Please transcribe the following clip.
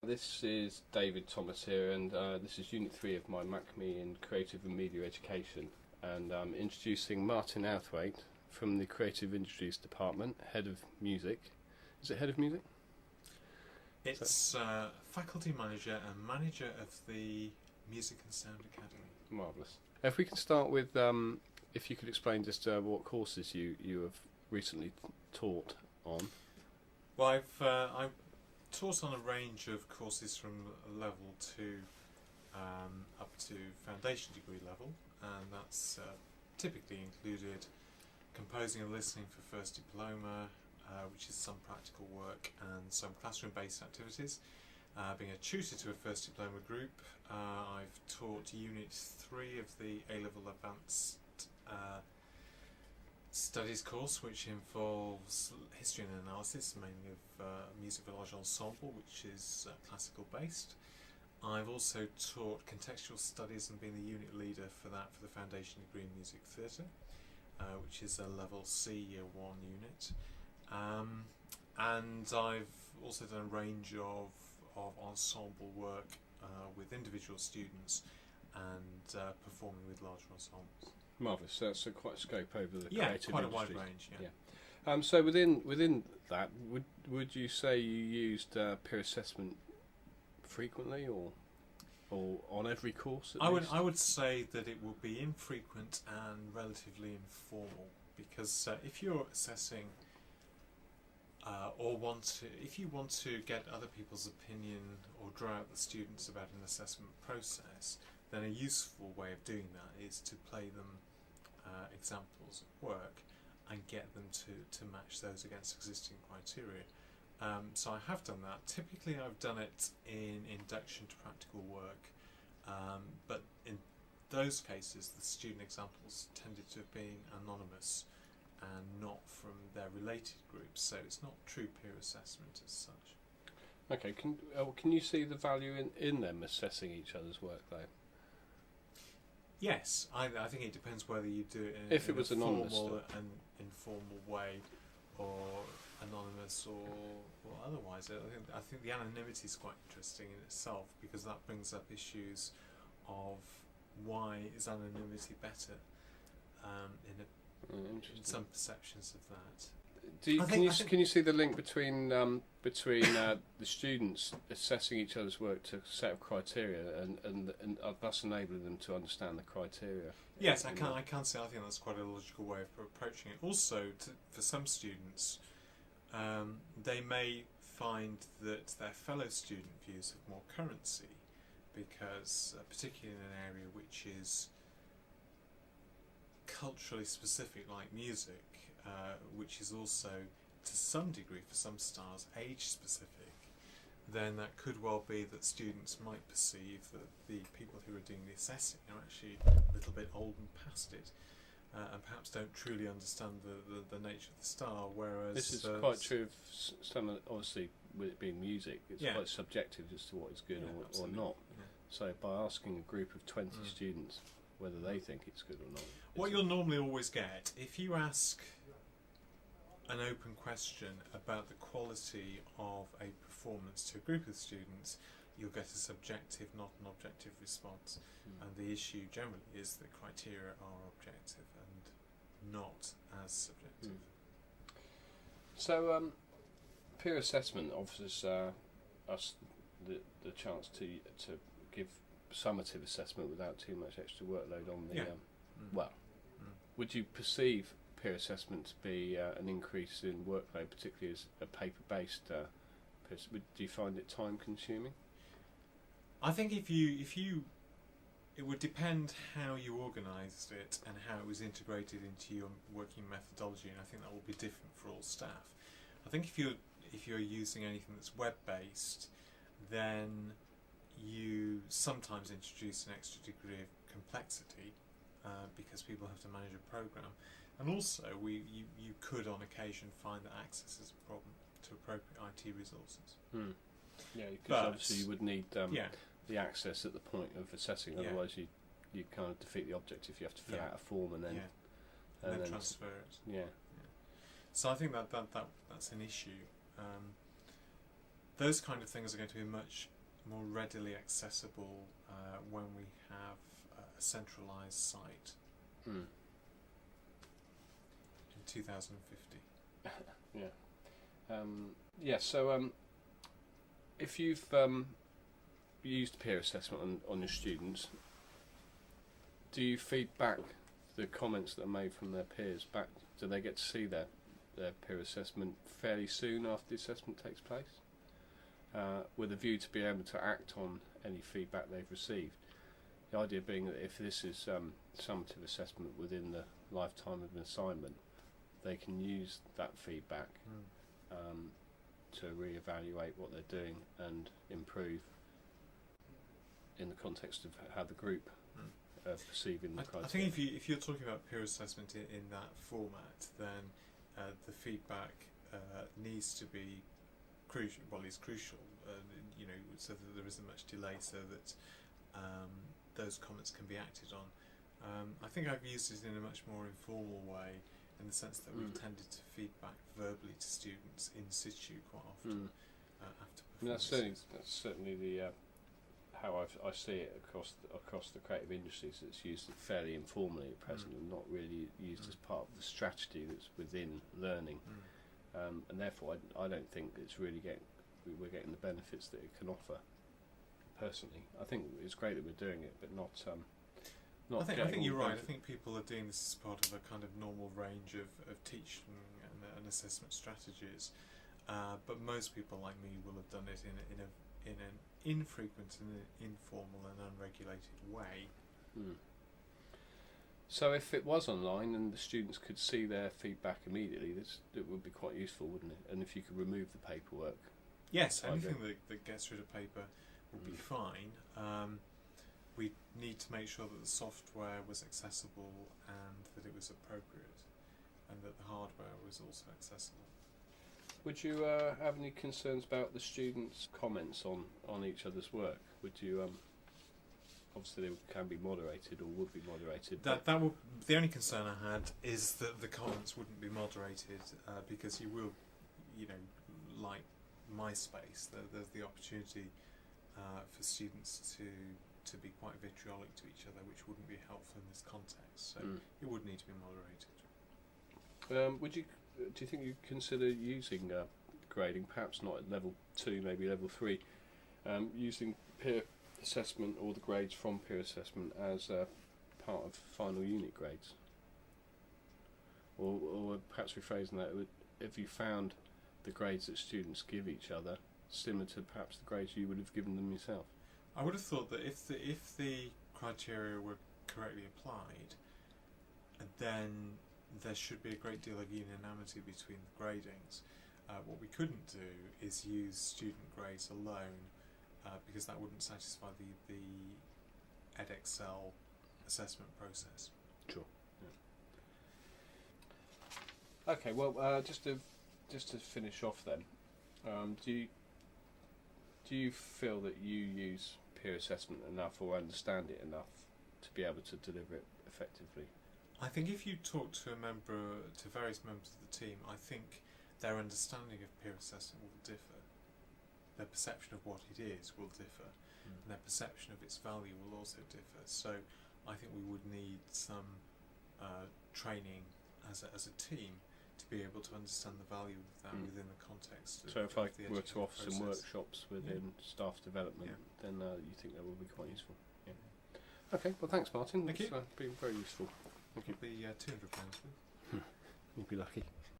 This is David Thomas here, and this is Unit 3 of my MACME in Creative and Media Education. And I'm introducing Martin Outhwaite from the Creative Industries Department, Head of Music. Is it Head of Music? It's Faculty Manager and Manager of the Music and Sound Academy. Marvellous. If we can start with, if you could explain just what courses you have recently taught on. Well, I've taught on a range of courses from level 2 up to foundation degree level, and that's typically included composing and listening for first diploma, which is some practical work and some classroom-based activities. Being a tutor to a first diploma group, I've taught Unit 3 of the A-Level Advanced Studies course, which involves history and analysis, mainly of music village ensemble, which is classical based. I've also taught contextual studies and been the unit leader for that for the foundation degree in music theatre, which is a level C year 1 unit. And I've also done a range of ensemble work with individual students and performing with larger ensembles. Marvellous. So that's quite a scope over the creative industries. Quite a wide range. Yeah. So within that, would you say you used peer assessment frequently, or on every course? At least? I would say that it will be infrequent and relatively informal, because if you're assessing if you want to get other people's opinion or draw out the students about an assessment process, then a useful way of doing that is to play them examples of work and get them to match those against existing criteria. So I have done that. Typically I've done it in induction to practical work, but in those cases the student examples tended to be anonymous and not from their related groups, so it's not true peer assessment as such. Okay, can you see the value in them assessing each other's work though? Yes, I think it depends whether you do it if in it was a anonymous formal and informal way, or anonymous or otherwise. I think the anonymity is quite interesting in itself, because that brings up issues of why is anonymity better in some perceptions of that. Can you see the link between the students assessing each other's work to a set of criteria and thus enabling them to understand the criteria? Yes, I can see. I think that's quite a logical way of approaching it. Also, for some students, they may find that their fellow student views have more currency, because particularly in an area which is culturally specific, like music, which is also to some degree for some styles age specific, then that could well be that students might perceive that the people who are doing the assessing are actually a little bit old and past it, and perhaps don't truly understand the nature of the style, whereas this is quite true of some, obviously with it being music, it's quite subjective as to what is good or not. Yeah. So by asking a group of 20 students whether they think it's good or not. What you'll normally always get, if you ask an open question about the quality of a performance to a group of students, you'll get a subjective, not an objective response. And the issue generally is that criteria are objective and not as subjective. So peer assessment offers us the chance to give summative assessment without too much extra workload on the would you perceive peer assessment to be an increase in workload, particularly as a paper-based do you find it time consuming? I think it would depend how you organised it and how it was integrated into your working methodology, and I think that will be different for all staff. I think if you're using anything that's web-based, then you sometimes introduce an extra degree of complexity because people have to manage a program, and also you could on occasion find that access is a problem to appropriate IT resources. Yeah, because obviously you would need the access at the point of assessing, otherwise you kind of defeat the objective. You have to fill out a form and then transfer it. Yeah. So I think that's an issue. Those kind of things are going to be much more readily accessible when we have a centralised site in 2050. So if you've used peer assessment on your students, do you feed back the comments that are made from their peers back? Do they get to see their peer assessment fairly soon after the assessment takes place, with a view to be able to act on any feedback they've received? The idea being that if this is summative assessment within the lifetime of an assignment, they can use that feedback to re-evaluate what they're doing and improve in the context of how the group are perceiving the criteria. I think if you're talking about peer assessment in that format, then the feedback needs to be crucial. Well, it's crucial, so that there isn't much delay, so that those comments can be acted on. I think I've used it in a much more informal way, in the sense that we've tended to feed back verbally to students in situ quite often after performances. That's certainly the how I see it across the creative industries. It's used fairly informally at present and not really used as part of the strategy that's within learning, and therefore I don't think it's really we're getting the benefits that it can offer. Personally, I think it's great that we're doing it, but not. I think you're right. I think people are doing this as part of a kind of normal range of teaching and assessment strategies, but most people like me will have done it in an infrequent and informal and unregulated way. So if it was online and the students could see their feedback immediately, it would be quite useful, wouldn't it? And if you could remove the paperwork. Yes, anything that gets rid of paper would be fine. We need to make sure that the software was accessible and that it was appropriate, and that the hardware was also accessible. Would you have any concerns about the students' comments on each other's work? Would you obviously they can be moderated or would be moderated? The only concern I had is that the comments wouldn't be moderated because you will, like MySpace, there's the opportunity for students to be quite vitriolic to each other, which wouldn't be helpful in this context. So it would need to be moderated. Do you think you'd consider using grading, perhaps not at level 2, maybe level 3, using peer assessment or the grades from peer assessment as part of final unit grades? Or perhaps rephrasing that, if you found the grades that students give each other similar to perhaps the grades you would have given them yourself? I would have thought that if the criteria were correctly applied, then there should be a great deal of unanimity between the gradings. What we couldn't do is use student grades alone, because that wouldn't satisfy the Edexcel assessment process. Sure. Yeah. Okay. Well, just to finish off then, do you feel that you use peer assessment enough or understand it enough to be able to deliver it effectively? I think if you talk to various members of the team, I think their understanding of peer assessment will differ. Their perception of what it is will differ, and their perception of its value will also differ. So I think we would need some training as a team to be able to understand the value of that within the context of So if I the were to offer process. some workshops within staff development, then you think that will be quite useful? Yeah. Okay, well thanks Martin. Thank you. It's been very useful. Thank you. It'll be £200, please. You'd be lucky.